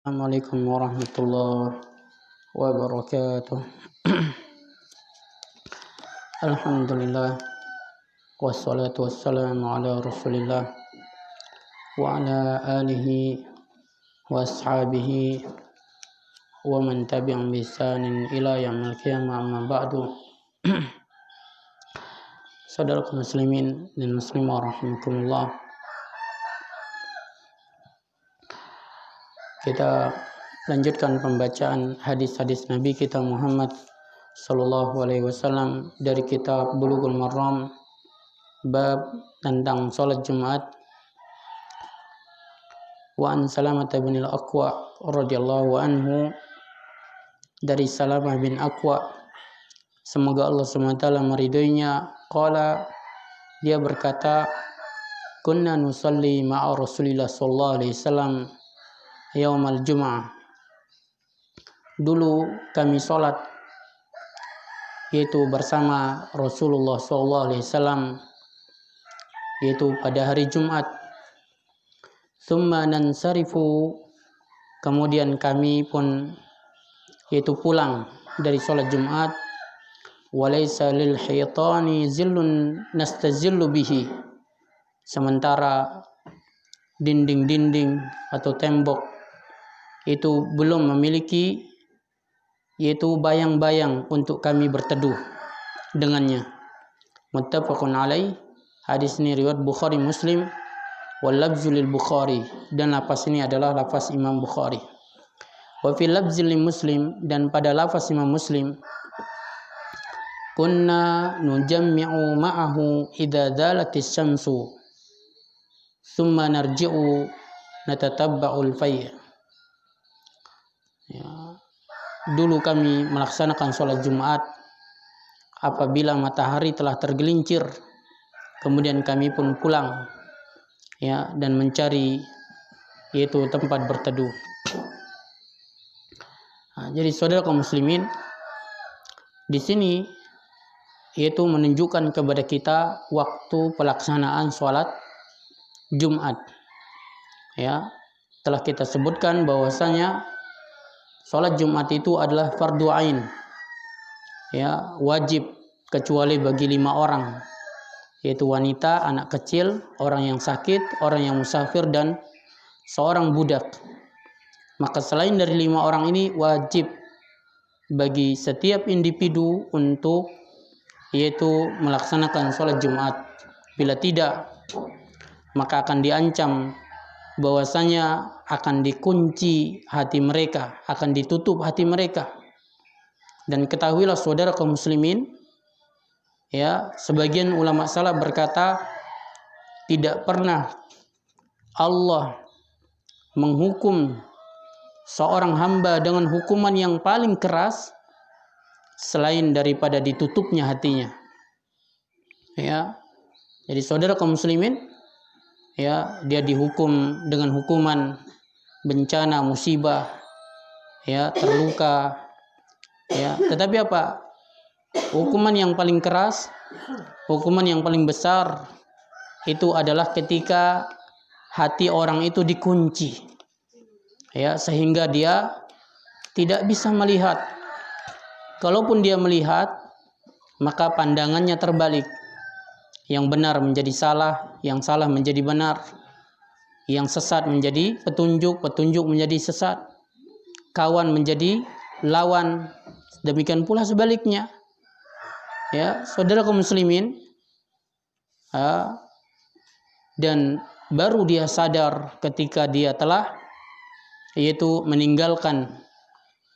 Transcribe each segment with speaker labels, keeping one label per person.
Speaker 1: Assalamualaikum warahmatullahi wabarakatuh. Alhamdulillah wassalatu wassalamu ala Rasulillah wa ala alihi wa ashabihi wa man tabi'ahum bi ihsanin ila yaumil qiyamah, amma ba'du. Saudara kaum muslimin dan muslimah rahimakumullah, kita lanjutkan pembacaan hadis-hadis Nabi kita Muhammad sallallahu alaihi wasallam dari kitab Bulughul Maram, bab tentang salat Jumat. Wa an Salamah bin al-Aqwa radhiyallahu anhu, dari Salamah bin Aqwa, semoga Allah SWT meridhoinya, qala, dia berkata, kunna nusalli ma'a Rasulillah sallallahu alaihi wasallam yaumal Jum'ah. Dulu kami sholat yaitu bersama Rasulullah SAW, yaitu pada hari Jumat. Tsumma nansarifu, kemudian kami pun yaitu pulang dari sholat Jumat. Walaysa lil haytani zillun nastazillu bihi, sementara dinding-dinding atau tembok itu belum memiliki yaitu bayang-bayang untuk kami berteduh dengannya. Muttafaqun alaih, hadis ini riwayat Bukhari Muslim, wal lafzu lil Bukhari, dan lafaz ini adalah lafaz Imam Bukhari. Wa fi lafzil Muslim, dan pada lafaz Imam Muslim, kunna nujammi'u ma'ahu idza zalatis syamsu thumma narji'u natatabba'ul fay'. Ya, dulu kami melaksanakan sholat Jumat apabila matahari telah tergelincir, kemudian kami pun pulang, ya, dan mencari yaitu tempat berteduh. Nah, jadi saudara kaum muslimin, di sini yaitu menunjukkan kepada kita waktu pelaksanaan sholat Jumat. Ya, telah kita sebutkan bahwasanya sholat Jumat itu adalah fardu ain, ya, wajib kecuali bagi 5 orang, yaitu wanita, anak kecil, orang yang sakit, orang yang musafir, dan seorang budak. Maka selain dari 5 orang ini, wajib bagi setiap individu untuk yaitu melaksanakan sholat Jumat. Bila tidak, maka akan diancam bahwasanya akan dikunci hati mereka, akan ditutup hati mereka. Dan ketahuilah saudara kaum muslimin, ya, sebagian ulama salaf berkata, tidak pernah Allah menghukum seorang hamba dengan hukuman yang paling keras selain daripada ditutupnya hatinya. Ya, jadi saudara kaum muslimin, ya, dia dihukum dengan hukuman bencana, musibah, ya, terluka, ya. Tetapi apa? Hukuman yang paling keras, hukuman yang paling besar itu adalah ketika hati orang itu dikunci, ya, sehingga dia tidak bisa melihat. Kalaupun dia melihat, maka pandangannya terbalik. Yang benar menjadi salah, yang salah menjadi benar, yang sesat menjadi petunjuk, petunjuk menjadi sesat, kawan menjadi lawan, demikian pula sebaliknya. Ya, saudara kaum muslimin, dan baru dia sadar ketika dia telah yaitu meninggalkan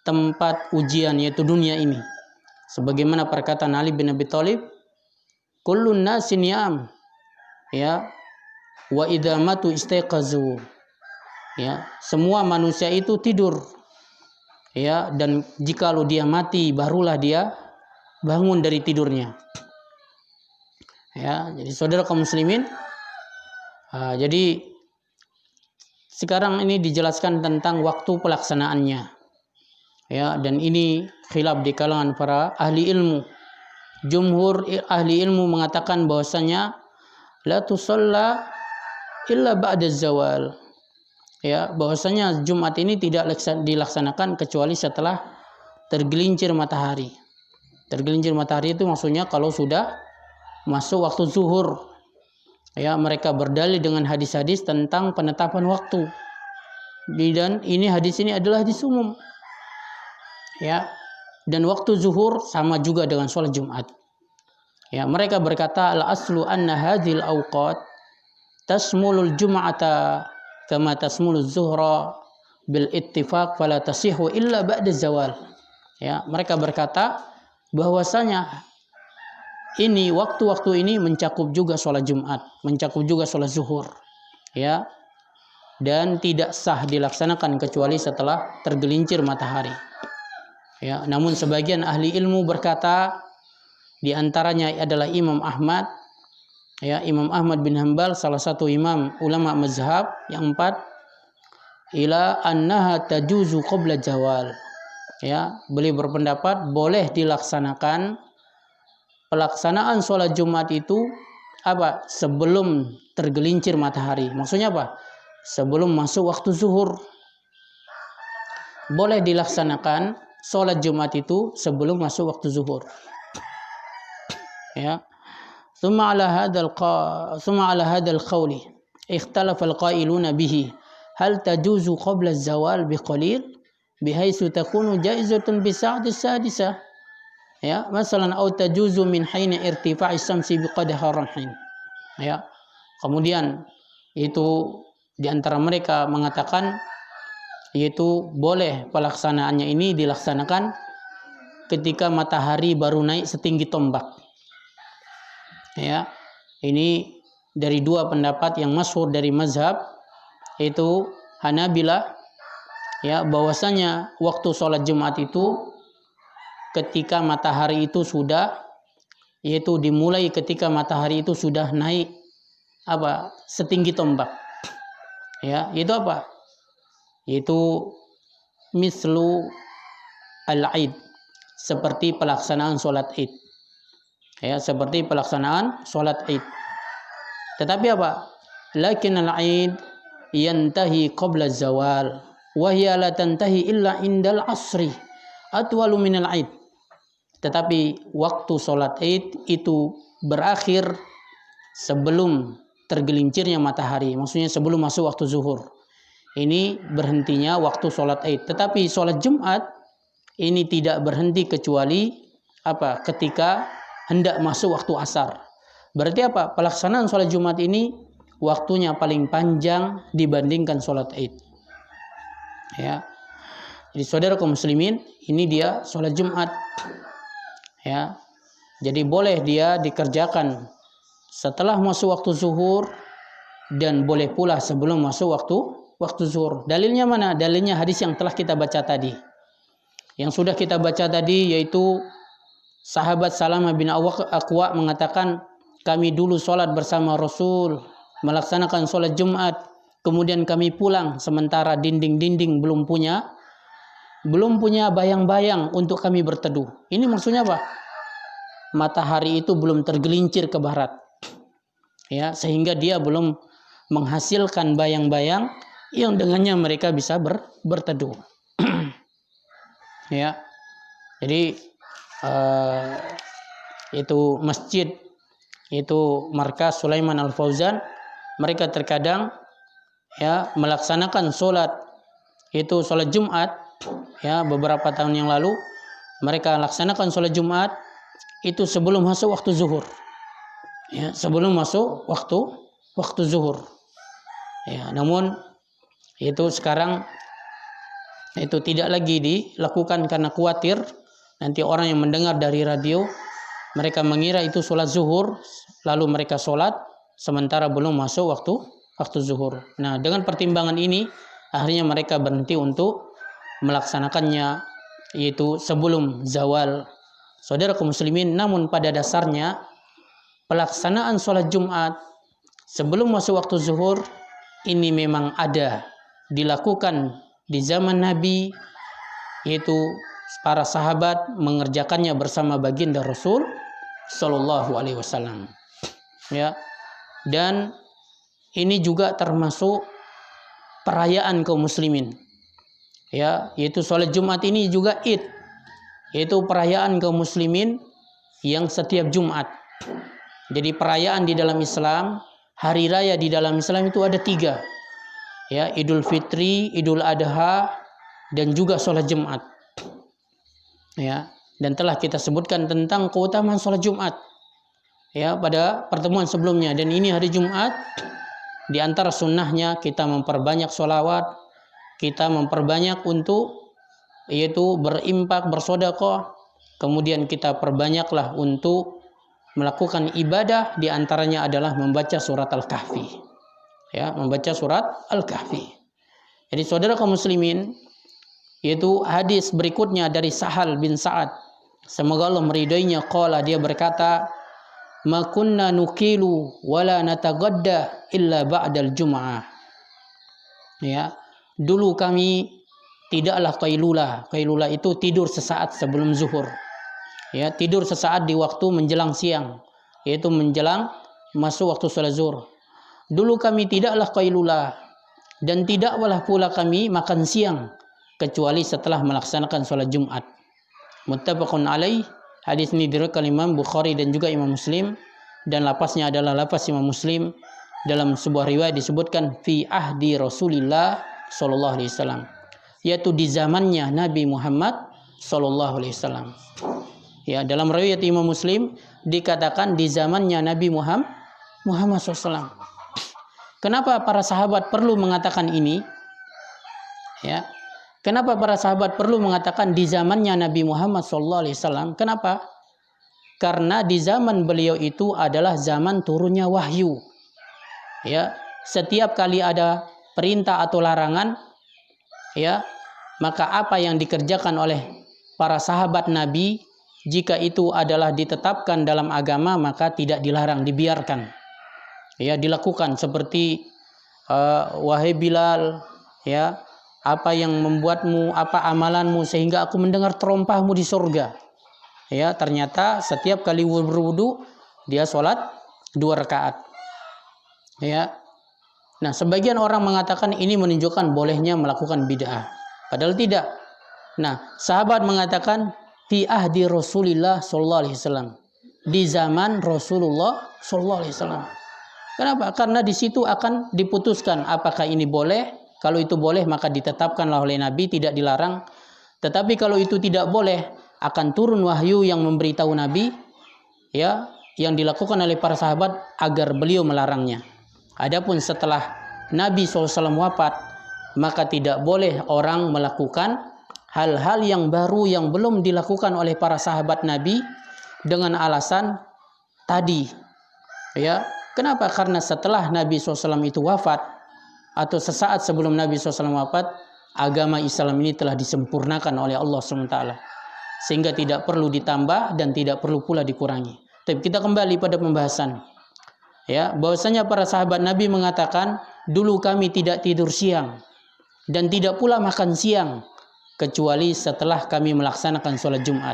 Speaker 1: tempat ujian, yaitu dunia ini. Sebagaimana perkataan Ali bin Abi Thalib, kullun nasin yam, ya, wa idza matu istaiqazu, ya, semua manusia itu tidur, ya, dan jikalau dia mati barulah dia bangun dari tidurnya. Ya, jadi saudara kaum muslimin, jadi sekarang ini dijelaskan tentang waktu pelaksanaannya, ya, dan ini khilaf di kalangan para ahli ilmu. Jumhur ahli ilmu mengatakan bahwasanya la tusalla illa ba'da zawal, ya, bahwasanya Jumat ini tidak dilaksanakan kecuali setelah tergelincir matahari. Tergelincir matahari itu maksudnya kalau sudah masuk waktu zuhur. Ya, mereka berdalil dengan hadis-hadis tentang penetapan waktu. Dan ini hadis ini adalah hadis umum. Ya. Dan waktu zuhur sama juga dengan sholat Jumat. Ya, mereka berkata al-aslu anna hadhil awqat tasmulul jum'ata kama tasmuluz zuhra bil ittifaq fala tasihu illa ba'da zawal. Ya, mereka berkata bahwasanya ini waktu-waktu ini mencakup juga sholat Jumat, mencakup juga sholat zuhur, ya, dan tidak sah dilaksanakan kecuali setelah tergelincir matahari. Ya, namun sebagian ahli ilmu berkata, di antaranya adalah Imam Ahmad, ya, Imam Ahmad bin Hanbal, salah satu imam ulama mazhab yang 4, ila annaha tajuzu qabla zawal. Ya, beliau berpendapat boleh dilaksanakan pelaksanaan sholat Jumat itu apa? Sebelum tergelincir matahari. Maksudnya apa? Sebelum masuk waktu zuhur. Boleh dilaksanakan sholat Jumat itu sebelum masuk waktu zuhur. Ya. Thumma ala hadal qawli ikhtalafa al-qailuna bihi hal tajuzu qabla az-zawal biqalil bihaisu takunu jaizatun bi sa'ati sadisah. Ya, masalan au tajuzu min haina irtifa'i syamsi biqadha ramhin. Ya. Kemudian itu di antara mereka mengatakan yaitu boleh pelaksanaannya ini dilaksanakan ketika matahari baru naik setinggi tombak. Ya. Ini dari dua pendapat yang masyhur dari mazhab, yaitu Hanabilah, ya, bahwasanya waktu sholat Jumat itu ketika matahari itu sudah, yaitu dimulai ketika matahari itu sudah naik apa? Setinggi tombak. Ya, itu apa? Itu mislu al-Aid, seperti pelaksanaan sholat Id. Ya, seperti pelaksanaan sholat Id. Tetapi apa? Lakin al-Aid yantahi qabla zawal wa hiya la tantahi illa indal asri atwalu minal Aid. Tetapi waktu sholat Id itu berakhir sebelum tergelincirnya matahari, maksudnya sebelum masuk waktu zuhur. Ini berhentinya waktu sholat Id. Tetapi sholat Jumat ini tidak berhenti kecuali apa? Ketika hendak masuk waktu asar. Berarti apa? Pelaksanaan sholat Jumat ini waktunya paling panjang dibandingkan sholat Id. Ya. Jadi saudara kaum muslimin, ini dia sholat Jumat. Ya, jadi boleh dia dikerjakan setelah masuk waktu zuhur dan boleh pula sebelum masuk waktu zuhur. Dalilnya mana? Dalilnya hadis yang telah kita baca tadi. Yang sudah kita baca tadi yaitu sahabat Salamah bin Aqwa mengatakan, kami dulu sholat bersama Rasul, melaksanakan sholat Jumat, kemudian kami pulang sementara dinding-dinding belum punya bayang-bayang untuk kami berteduh. Ini maksudnya apa? Matahari itu belum tergelincir ke barat. Ya, sehingga dia belum menghasilkan bayang-bayang yang dengannya mereka bisa berteduh. Ya. Jadi itu masjid, itu markas Sulaiman Al-Fauzan, mereka terkadang ya melaksanakan sholat Jumat. Ya, beberapa tahun yang lalu mereka laksanakan sholat Jumat itu sebelum masuk waktu zuhur. Ya, sebelum masuk waktu zuhur. Ya, namun itu sekarang itu tidak lagi dilakukan karena khawatir nanti orang yang mendengar dari radio mereka mengira itu sholat zuhur, lalu mereka sholat sementara belum masuk waktu zuhur. Nah, dengan pertimbangan ini akhirnya mereka berhenti untuk melaksanakannya yaitu sebelum zawal. Saudara kaum muslimin, namun pada dasarnya pelaksanaan sholat Jumat sebelum masuk waktu zuhur ini memang ada dilakukan di zaman Nabi, yaitu para sahabat mengerjakannya bersama baginda Rasul Sallallahu Alaihi Wasallam. Ya, dan ini juga termasuk perayaan kaum muslimin. Ya, yaitu sholat Jumat ini juga Id, yaitu perayaan kaum muslimin yang setiap Jumat. Jadi perayaan di dalam Islam, hari raya di dalam Islam itu ada 3. Ya, Idul Fitri, Idul Adha, dan juga sholat Jumat. Ya, dan telah kita sebutkan tentang keutamaan sholat Jumat ya pada pertemuan sebelumnya. Dan ini hari Jumat, di antara sunnahnya kita memperbanyak sholawat, kita memperbanyak untuk yaitu berimpak, bersedekah, kemudian kita perbanyaklah untuk melakukan ibadah, di antaranya adalah membaca surat Al-Kahfi. Ya, membaca surat Al-Kahfi. Jadi saudara kaum muslimin, yaitu hadis berikutnya dari Sahal bin Sa'ad, semoga Allah meridainya, qala, dia berkata, ma kunna nukilu wala natagadda illa ba'dal jum'ah. Ya, dulu kami tidaklah qailulah. Qailulah itu tidur sesaat sebelum zuhur. Ya, tidur sesaat di waktu menjelang siang, yaitu menjelang masuk waktu sholat zuhur. Dulu kami tidaklah qailulah, dan tidaklah pula kami makan siang kecuali setelah melaksanakan sholat Jumat. Muttafaqun alaih. Hadis ini diriwayatkan Imam Bukhari dan juga Imam Muslim, dan lafaznya adalah lafaz Imam Muslim. Dalam sebuah riwayat disebutkan fi ahdi Rasulillah sallallahu alaihi wasallam, yaitu di zamannya Nabi Muhammad sallallahu alaihi wasallam. Ya, dalam riwayat Imam Muslim dikatakan di zamannya Nabi Muhammad SAW. Kenapa para sahabat perlu mengatakan ini? Ya, kenapa para sahabat perlu mengatakan di zamannya Nabi Muhammad SAW? Kenapa? Karena di zaman beliau itu adalah zaman turunnya wahyu. Ya, setiap kali ada perintah atau larangan, ya, maka apa yang dikerjakan oleh para sahabat Nabi, jika itu adalah ditetapkan dalam agama, maka tidak dilarang, dibiarkan. Ya, dilakukan seperti wahai Bilal, ya, apa yang membuatmu, apa amalanmu sehingga aku mendengar terompahmu di surga. Ya, ternyata setiap kali berwudu dia sholat 2 rakaat. Ya. Nah, sebagian orang mengatakan ini menunjukkan bolehnya melakukan bid'ah. Padahal tidak. Nah, sahabat mengatakan fi ahdi Rasulillah sallallahu alaihi wasallam, di zaman Rasulullah sallallahu alaihi wasallam. Kenapa? Karena di situ akan diputuskan apakah ini boleh. Kalau itu boleh maka ditetapkanlah oleh Nabi, tidak dilarang. Tetapi kalau itu tidak boleh, akan turun wahyu yang memberitahu Nabi, ya, yang dilakukan oleh para sahabat agar beliau melarangnya. Adapun setelah Nabi SAW wafat, maka tidak boleh orang melakukan hal-hal yang baru yang belum dilakukan oleh para sahabat Nabi dengan alasan tadi. Ya, kenapa? Karena setelah Nabi SAW itu wafat, atau sesaat sebelum Nabi SAW wafat, agama Islam ini telah disempurnakan oleh Allah SWT, sehingga tidak perlu ditambah dan tidak perlu pula dikurangi. Tapi kita kembali pada pembahasan. Ya, bahwasanya para sahabat Nabi mengatakan, dulu kami tidak tidur siang dan tidak pula makan siang kecuali setelah kami melaksanakan sholat Jumat.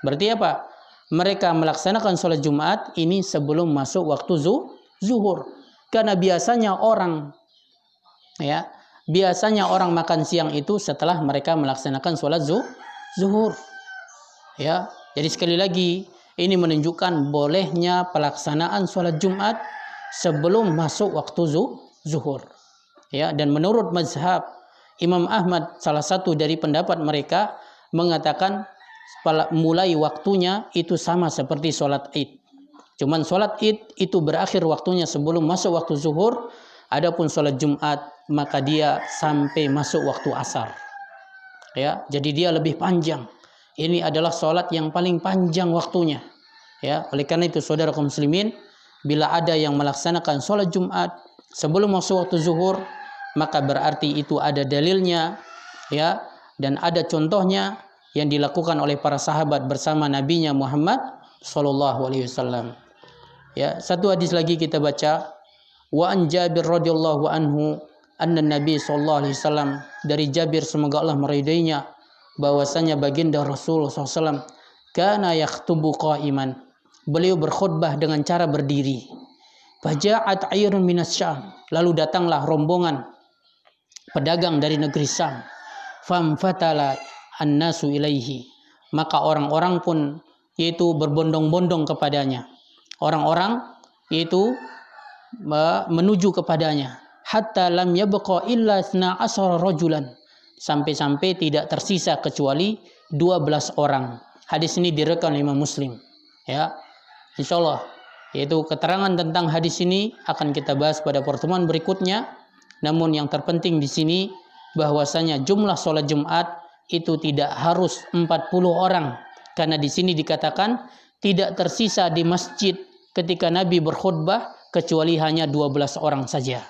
Speaker 1: Berarti apa? Mereka melaksanakan sholat Jumat ini sebelum masuk waktu zuhur. Karena biasanya orang, ya, biasanya orang makan siang itu setelah mereka melaksanakan sholat zuhur. Ya, jadi sekali lagi ini menunjukkan bolehnya pelaksanaan sholat Jumat sebelum masuk waktu zuhur. Ya, dan menurut mazhab Imam Ahmad, salah satu dari pendapat mereka mengatakan mulai waktunya itu sama seperti sholat Id. Cuman sholat Id itu berakhir waktunya sebelum masuk waktu zuhur. Adapun sholat Jumat maka dia sampai masuk waktu asar. Ya, jadi dia lebih panjang. Ini adalah sholat yang paling panjang waktunya. Ya, oleh karena itu saudara kaum muslimin, bila ada yang melaksanakan sholat Jumat sebelum masuk waktu zuhur, maka berarti itu ada dalilnya, ya, dan ada contohnya yang dilakukan oleh para sahabat bersama nabinya Muhammad sallallahu alaihi wasallam. Ya, satu hadis lagi kita baca, wa an Jabir radhiyallahu anhu anna Nabi sallallahu alaihi wasallam, dari Jabir semoga Allah meridainya, bahwasanya baginda Rasulullah SAW kana yaktubu qa'iman, beliau berkhutbah dengan cara berdiri. Faja'at ayrun minas Syam, lalu datanglah rombongan pedagang dari negeri Syam. Famfatala annasu ilaihi, maka orang-orang pun yaitu berbondong-bondong kepadanya. Orang-orang yaitu menuju kepadanya. Hatta lam yabqa illa 12 rajulan, sampai-sampai tidak tersisa kecuali 12 orang. Hadis ini direkam Imam Muslim. Ya, insyaallah yaitu keterangan tentang hadis ini akan kita bahas pada pertemuan berikutnya. Namun yang terpenting di sini bahwasanya jumlah sholat Jumat itu tidak harus 40 orang, karena di sini dikatakan tidak tersisa di masjid ketika Nabi berkhutbah kecuali hanya 12 orang saja.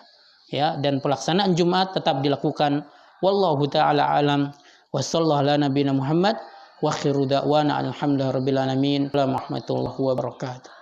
Speaker 1: Ya, dan pelaksanaan Jumat tetap dilakukan. Wallahu taala alam wa sallallahu ala nabiyina Muhammad wa akhiru da'wana alhamdulillahi rabbil alamin. Warahmatullahi wabarakatuh.